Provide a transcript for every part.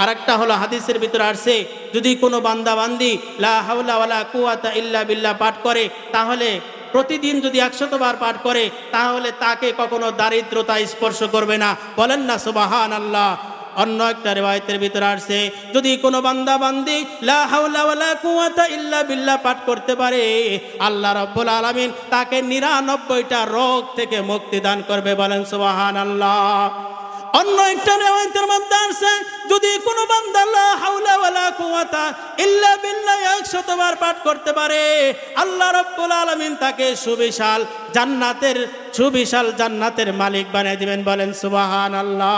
আরেকটা হলো হাদিসের ভিতরে আসছে, যদি কোনো বান্দা বান্দি লা হাওলা ওয়ালা কুওয়াতা ইল্লা বিল্লাহ পাঠ করে, তাহলে প্রতিদিন যদি 100 বার পাঠ করে, তাহলে তাকে কখনো দারিদ্রতা স্পর্শ করবে না। বলেন না সুবহানাল্লাহ। অন্য একটা রিওয়ায়াতের ভিতরে আসছে, যদি কোনো বান্দা বান্দি লা হাওলা ওয়ালা কুওয়াতা ইল্লা বিল্লাহ পাঠ করতে পারে, আল্লাহ রাব্বুল আলামিন তাকে 99টা রোগ থেকে মুক্তি দান করবে। বলেন সুবহানাল্লাহ। অন্য একটা রিওয়ায়াতের মধ্যে আছে, যদি কোনো বান্দা লা হাওলা ওয়ালা কুওয়াতা ইল্লা বিল্লাহ 100 বার পাঠ করতে পারে, আল্লাহ রাব্বুল আলামিন তাকে সুবিশাল জান্নাতের মালিক বানিয়ে দিবেন। বলেন সুবহানাল্লাহ।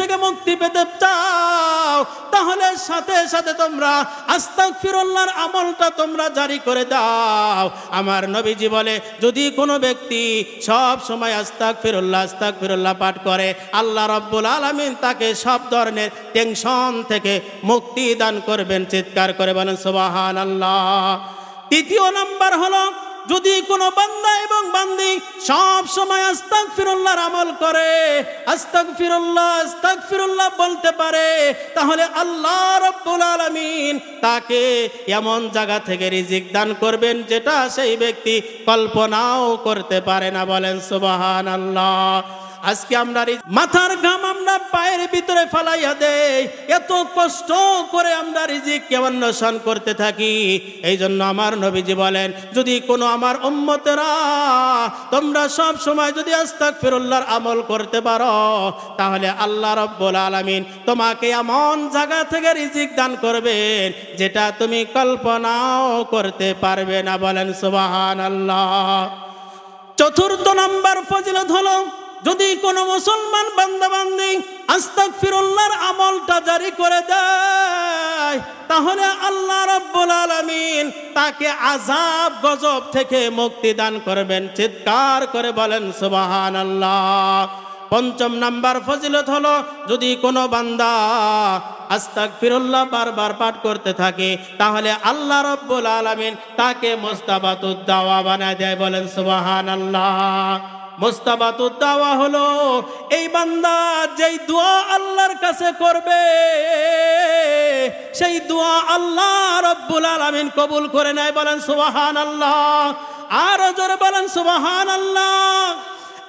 থেকে মুক্তি পেতে চাও, তাহলে সাথে সাথে তোমরা আস্তাগফিরুল্লাহর আমলটা তোমরা জারি করে দাও। আমার নবীজি বলে, যদি কোনো ব্যক্তি সব সময় আস্তাগফিরুল্লাহ পাঠ করে, আল্লাহ রাব্বুল আলামিন তাকে সব ধরনের টেনশন থেকে মুক্তি দান করবেন। চিৎকার করে বলেন সুবহানাল্লাহ। তৃতীয় নাম্বার হলো, যদি কোনো বান্দা এবং বান্দি সব সময় আস্তাগফিরুল্লাহর আমল করে, আস্তাগফিরুল্লাহ বলতে পারে, তাহলে আল্লাহ রাব্বুল আলামিন তাকে এমন জায়গা থেকে রিজিক দান করবেন যেটা সেই ব্যক্তি কল্পনাও করতে পারে না। বলেন সুবহানাল্লাহ। আজকে আমরা মাথার ঘাম আমরা পায়ের ভিতরে ফালাইয়া দেই, এত কষ্ট করে আমরা রিজিককে অন্বেষণ করতে থাকি। এই জন্য আমার নবীজি বলেন, যদি কোনো আমার উম্মতেরা তোমরা সব সময় যদি আস্তাগফিরুল্লাহর আমল করতে পারো, তাহলে আল্লাহ রাব্বুল আলামিন তোমাকে এমন জায়গা থেকে রিজিক দান করবেন যেটা তুমি কল্পনাও করতে পারবে না। বলেন সুবহানাল্লাহ। চতুর্থ নাম্বার ফজিলত হলো, যদি কোনো মুসলমান বান্দা বান্দি আস্তাগফিরুল্লাহর আমলটা জারি করে দেয়, তাহলে আল্লাহ রাব্বুল আলামিন তাকে আযাব গজব থেকে মুক্তি দান করবেন। চিৎকার করে বলেন সুবহানাল্লাহ। পঞ্চম নাম্বার ফজিলত হলো, যদি কোনো বান্দা আস্তাগফিরুল্লাহ বারবার পাঠ করতে থাকে, তাহলে আল্লাহ রাব্বুল আলামিন তাকে মুস্তাবাতুদ দাওয়া বানায় দেয়। বলেন সুবহানাল্লাহ। মুস্তাবাতুদ দাওয়া হলো এই বান্দা যেই দোয়া আল্লাহর কাছে করবে, সেই দোয়া আল্লাহ রাব্বুল আলামিন কবুল করে নেয়। বলেন সুবহানাল্লাহ। আরো জোরে বলেন সুবহানাল্লাহ।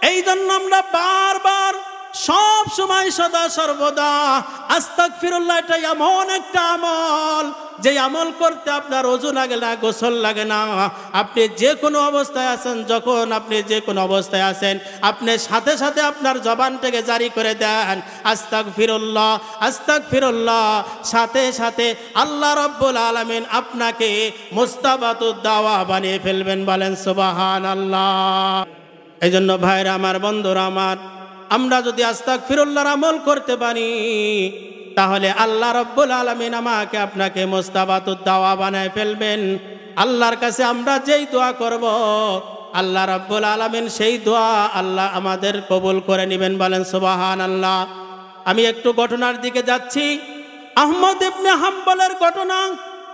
এই জন্য আমরা বারবার সব সময় সদা সর্বদা আস্তাগফিরুল্লাহ, এটা এমন একটা আমল যে আমল করতে আপনার ওযু লাগে না, গোসল লাগে না। আপনি যে কোনো অবস্থায় আছেন, যখন আপনি যে কোনো অবস্থায় আছেন, আপনি সাথে সাথে আপনার জবানটাকে জারি করে দেন আস্তাগফিরুল্লাহ। সাথে সাথে আল্লাহ রাব্বুল আলামিন আপনাকে মুস্তাবাতুদ দাওয়া বানিয়ে ফেলবেন। বলেন সুবহানাল্লাহ। এই জন্য ভাইরা আমার, বন্ধুরা আমার, আমরা যদি আস্তাগফিরুল্লাহর আমল করতে পারি, তাহলে আল্লাহ রাব্বুল আলামিন আমাকে আপনাকে মুস্তাবাতুদ দাওয়া বানায় ফেলবেন। আল্লাহর কাছে আমরা যেই দোয়া করব, আল্লাহ রাব্বুল আলামিন সেই দোয়া আল্লাহ আমাদের কবুল করে নেবেন। বলেন সুবহানাল্লাহ। আমি একটু ঘটনার দিকে যাচ্ছি। আহমদ ইবনে হাম্বলের ঘটনা।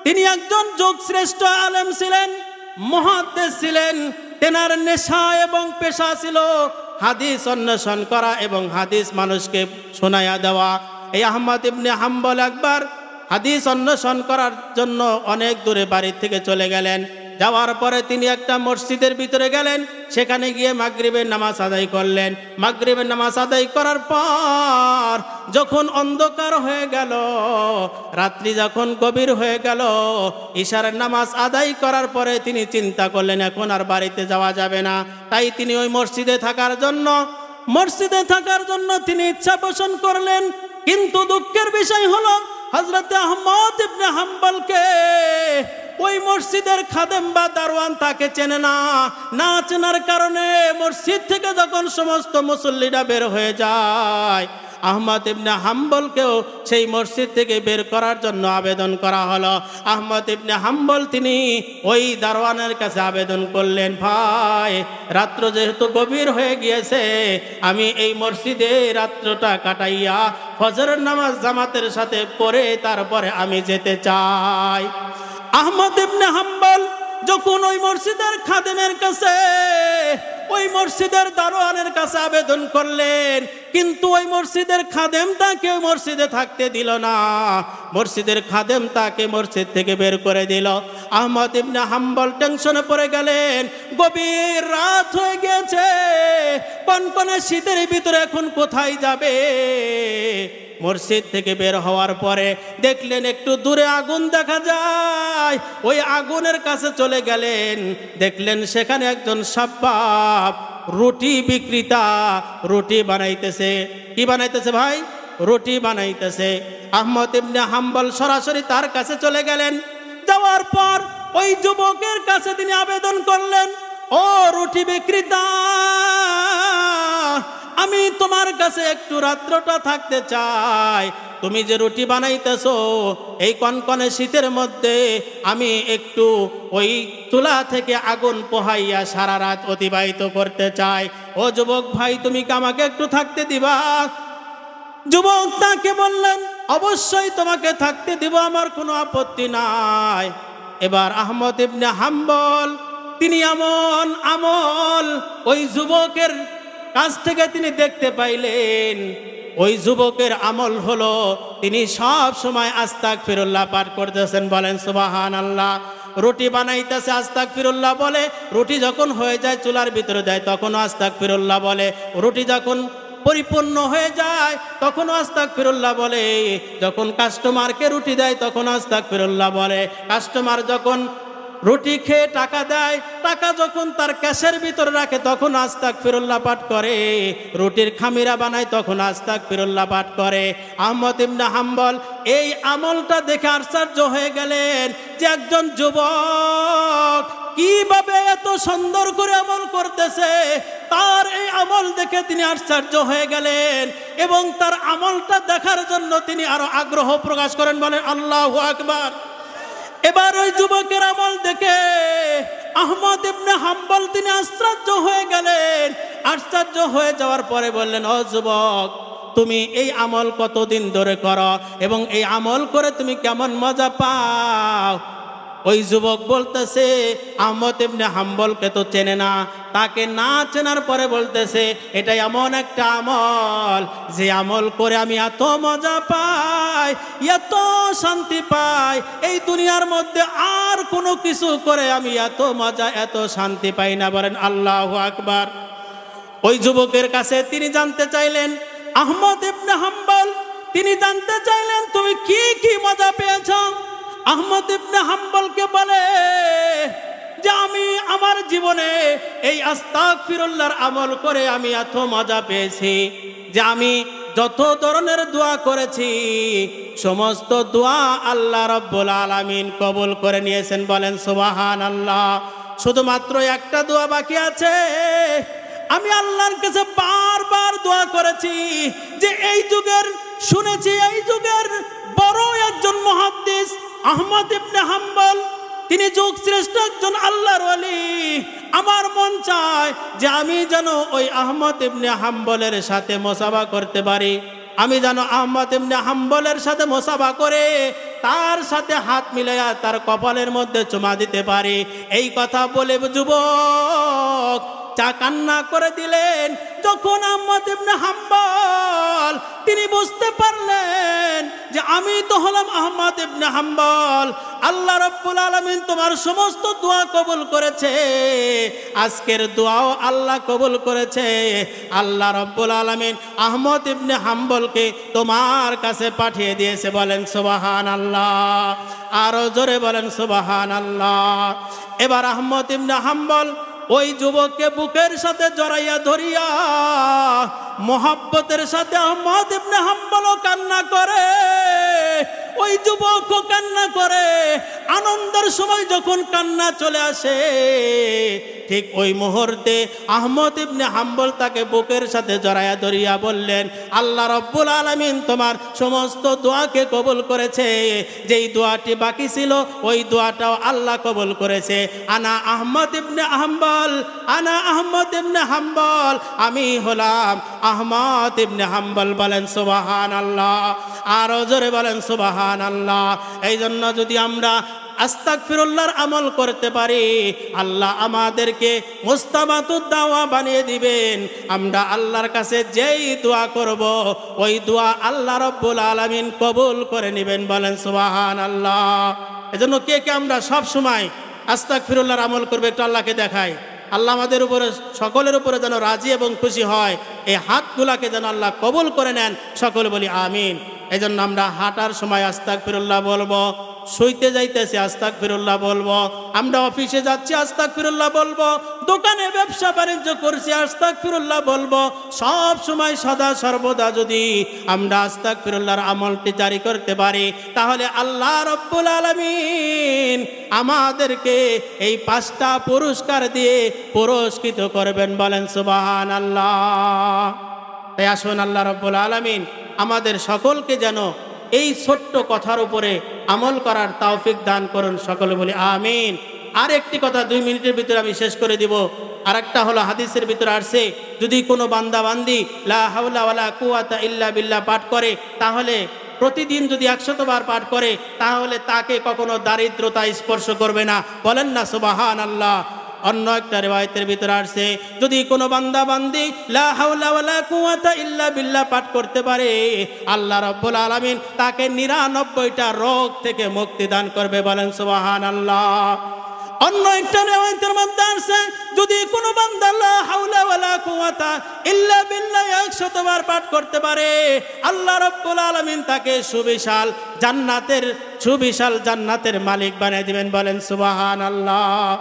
তিনি একজন যুগশ্রেষ্ঠ আলেম ছিলেন, মুহাদ্দিস ছিলেন। তেনার নেশা এবং পেশা ছিল হাদিস অন্বেষণ করা এবং হাদিস মানুষকে শোনায়া দেওয়া। এই আহমদ ইবনে হাম্বল একবার হাদিস অন্বেষণ করার জন্য অনেক দূরে বাড়ি থেকে চলে গেলেন। যাওয়ার পরে তিনি একটা মসজিদের ভিতরে গেলেন, সেখানে গিয়ে মাগরিবের নামাজ আদায় করলেন। মাগরিবের নামাজ আদায় করার পর যখন অন্ধকার হয়ে গেল, রাত্রি যখন গভীর হয়ে গেল, ইশারের নামাজ আদায় করার পরে তিনি চিন্তা করলেন এখন আর বাড়িতে যাওয়া যাবে না। তাই তিনি ওই মসজিদে থাকার জন্য তিনি ইচ্ছা পোষণ করলেন। কিন্তু দুঃখের বিষয় হলো, হযরত আহমদ ইবনে হাম্বলকে ওই মসজিদের খাদেম বা দারওয়ান তাকে চেনে না। না চেনার কারণে মসজিদ থেকে যখন সমস্ত মুসল্লিরা বের হয়ে যায়, আহমদ ইবনে হাম্বলকেও সেই মসজিদ থেকে বের করার জন্য আবেদন করা হলো। আহমদ ইবনে হাম্বল তিনি ওই দারওয়ানের কাছে আবেদন করলেন, ভাই, রাত্র যেহেতু গভীর হয়ে গিয়েছে, আমি এই মসজিদে রাত্রটা কাটাইয়া ফজরের নামাজ জামাতের সাথে পড়ে তারপরে আমি যেতে চাই। আহমদ ইবনে হাম্বল যখন ওই মসজিদের খাদেমের কাছে ওই মসজিদের দারোয়ানের কাছে আবেদন করলেন, কিন্তু ওই মসজিদের খাদেম তাকে মসজিদে থাকতে দিল না। মসজিদের খাদেম তাকে মসজিদ থেকে বের করে দিল। আহমদ ইবনে হাম্বল টেনশনে পড়ে গেলেন, গভীর রাত হয়ে গেছে, কনকনে শীতের ভিতরে এখন কোথায় যাবে। মসজিদ থেকে বের হওয়ার পরে দেখলেন একটু দূরে আগুন দেখা যায়, ওই আগুনের কাছে চলে গেলেন, দেখলেন সেখানে একজন সাব্বাব রুটি বিক্রেতা রুটি বানাইতেছে। কি বানাইতেছে ভাই? রুটি বানাইতেছে। আহমদ ইবনে হাম্বল সরাসরি তার কাছে চলে গেলেন। যাওয়ার পর ওই যুবকের কাছে তিনি আবেদন করলেন, ও রুটি বিক্রেতা, আমি তোমার কাছে একটু রাত্রটা থাকতে চাই। তুমি যে রুটি বানাইতেছো এই কনকনে শীতের মধ্যে, আমি একটু ওই চুলা থেকে আগুন পোহাইয়া সারা রাত অতিবাহিত করতে চাই। ও যুবক ভাই, তুমি কি আমাকে একটু থাকতে দিবা? যুবক তাকে বললেন, অবশ্যই তোমাকে থাকতে দিব, আমার কোনো আপত্তি নাই। এবার আহমদ ইবনে হাম্বল তিনি এমন আমল ওই যুবকের কাছ থেকে তিনি দেখতে পাইলেন। ওই যুবকের আমল হলো তিনি সব সময় আস্তাগফিরুল্লাহ পাঠ করতেছেন। বলেন সুবহানাল্লাহ। রুটি বানাইতেছে, আস্তাগফিরুল্লাহ বলে। রুটি যখন হয়ে যায় চুলার ভিতরে দেয় তখনও আস্তাগফিরুল্লাহ বলে। রুটি যখন পরিপূর্ণ হয়ে যায় তখনও আস্তাগফিরুল্লাহ বলে। যখন কাস্টমারকে রুটি দেয় তখন আস্তাগফিরুল্লাহ বলে। কাস্টমার যখন রুটি খেয়ে টাকা দেয়, টাকা যখন তার ক্যাশের ভিতরে রাখে তখন আস্তাগফিরুল্লাহ পাঠ করে। রুটির খামিরা বানায় তখন আস্তাগফিরুল্লাহ পাঠ করে। আহমদ ইবনে হাম্বল এই আমলটা দেখে আশ্চর্য হয়ে গেলেন যে একজন যুবক কিভাবে এত সুন্দর করে আমল করতেছে। তার এই আমল দেখে তিনি আশ্চর্য হয়ে গেলেন এবং তার আমলটা দেখার জন্য তিনি আরো আগ্রহ প্রকাশ করেন। বলেন আল্লাহু আকবার। এবার ওই যুবকের আমল দেখে আহমদ ইবনে হাম্বল তিনি আশ্চর্য হয়ে গেলেন। আশ্চর্য হয়ে যাওয়ার পরে বললেন, ও যুবক, তুমি এই আমল কতদিন ধরে করো এবং এই আমল করে তুমি কেমন মজা পাও? ওই যুবক বলতেছে আহমদ ইবনে হাম্বলকে তো চেনে না। তাকে না চেনার পরে বলতেছে, এটা এমন একটা আমল যে আমল করে আমি এত মজা পাই, এত শান্তি পাই, এই দুনিয়ার মধ্যে আর কোনো কিছু করে আমি এত মজা এত শান্তি পাই না। বলেন আল্লাহু আকবার। ওই যুবকের কাছে তিনি জানতে চাইলেন, আহমদ ইবনে হাম্বল তিনি জানতে চাইলেন তুমি কি কি মজা পেয়েছ? আহমদ ইবনে হাম্বলকে বলে যে আমি আমার জীবনে এই আস্তাগফিরুল্লাহর আমল করে আমি এত মজা পেয়েছি যে আমি যত ধরনের দোয়া করেছি সমস্ত দোয়া আল্লাহ রাব্বুল আলামিন কবুল করে নিয়েছেন। বলেন সুবহানাল্লাহ। শুধুমাত্র একটা দোয়া বাকি আছে। আমি আল্লাহর কাছে বারবার দোয়া করেছি যে এই যুগের শুনেছি এই যুগের বড় একজন মুহাদ্দিস আহমদ ইবনে হাম্বল, তিনি যুগ শ্রেষ্ঠ একজন আল্লাহর ওয়ালি। আমার মন চায় যে আমি যেন ওই আহমদ ইবনে হাম্বলের সাথে মুসাফা করতে পারি। আমি যেন আহমদ ইবনে হাম্বলের সাথে মুসাফা করে তার সাথে হাত মিলাইয়া তার কপালের মধ্যে চুমা দিতে পারি। এই কথা বলে যুবক চা কান্না করে দিলেন। যখন আহমদ ইবনে হাম্বল তিনি বুঝতে পারলেন যে আমি তো হলাম আহমদ ইবনে হাম্বল, আল্লাহ রাব্বুল আলামিন তোমার সমস্ত দোয়া কবুল করেছে, আজকের দোয়াও আল্লাহ কবুল করেছে। আল্লাহ রাব্বুল আলামিন আহমদ ইবনে হাম্বলকে তোমার কাছে পাঠিয়ে দিয়েছে। বলেন সুবহানাল্লাহ। আরো জোরে বলেন সুবহানাল্লাহ। এবার আহমদ ইবনে হাম্বল ওই যুবককে বুকের সাথে জড়াইয়া ধরিয়া মোহাব্বতের সাথে আহমদ ইবনে হাম্বলও কান্না করে, ওই যুবকও কান্না করে। আনন্দের সময় যখন কান্না চলে আসে ঠিক ওই মুহূর্তে আহমদ ইবনে হাম্বল তাকে বুকের সাথে জড়াইয়া ধরিয়া বললেন, আল্লাহ রাব্বুল আলামিন তোমার সমস্ত দোয়াকে কবুল করেছে। যেই দোয়াটি বাকি ছিল ওই দোয়াটাও আল্লাহ কবুল করেছে। আনা আহমদ ইবনে হাম্বল, আনা আহমদ ইবনে হাম্বল, আমি হলাম আহমদ ইবনে হাম্বল। বলেন সুবহানাল্লাহ। আরো জোরে বলেন সুবহানাল্লাহ। এই জন্য যদি আমরা আস্তাগফিরুল্লাহর আমল করতে পারি, আল্লাহ আমাদেরকে মুস্তাবাতুদ দাওয়া বানিয়ে দিবেন। আমরা আল্লাহর কাছে যেই দোয়া করব ওই দোয়া আল্লাহ রাব্বুল আলামিন কবুল করে নেবেন। বলেন সুবহানাল্লাহ। এজন্য কে কে আমরা সব সময় আস্তাগফিরুল্লাহর আমল করবে, একটু আল্লাহকে দেখাই। আল্লাহ আমাদের উপরে সকলের উপরে যেন রাজি এবং খুশি হয়, এই হাতগুলাকে যেন আল্লাহ কবুল করে নেন। সকলে বলি আমিন। এই জন্য আমরা হাঁটার সময় আস্তাগফিরুল্লাহ বলবো, শুইতে যাইতেছি আস্তাগফিরুল্লাহ বলবো, আমরা অফিসে যাচ্ছি আস্তাগফিরুল্লাহ বলবো, দোকানে ব্যবসা বাণিজ্য করছি আস্তাগফিরুল্লাহ বলবো। সব সময় সদা সর্বদা যদি আমরা আস্তাগফিরুল্লাহর আমলটি জারি করতে পারি, তাহলে আল্লাহ রাব্বুল আলামিন আমাদেরকে এই 5টা পুরস্কার দিয়ে পুরস্কৃত করবেন। বলেন সুবহানাল্লাহ। তাই আসুন আল্লাহ রাব্বুল আলামিন আমাদের সকলকে যেন এই ছোট্ট কথার উপরে আমল করার তৌফিক দান করুন। সকলে বলি আমিন। আর একটি কথা 2 মিনিটের ভিতরে আমি শেষ করে দিব। আর একটা হলো হাদিসের ভিতরে আসছে, যদি কোনো বান্দা বান্দি লা হাওলা ওয়ালা কুওয়াতা ইল্লা বিল্লাহ পাঠ করে, তাহলে প্রতিদিন যদি 100 বার পাঠ করে, তাহলে তাকে কখনো দারিদ্রতা স্পর্শ করবে না। বলেন না সুবহানাল্লাহ। অন্য একটা রিওয়ায়াতের ভিতরে আসছে, যদি কোনো বান্দা বান্দি লা হাওলা ওয়ালা কুওয়াতা ইল্লা বিল্লাহ পাঠ করতে পারে, আল্লাহ রাব্বুল আলামিন তাকে 99টা রোগ থেকে মুক্তি দান করবে। বলেন সুবহানাল্লাহ। অন্য একটা রিওয়ায়াতের মধ্যে আসছে, যদি কোনো বান্দা লা হাওলা ওয়ালা কুওয়াতা ইল্লা বিল্লাহ 100 বার পাঠ করতে পারে, আল্লাহ রাব্বুল আলামিন তাকে সুবিশাল জান্নাতের মালিক বানিয়ে দিবেন। বলেন সুবহানাল্লাহ।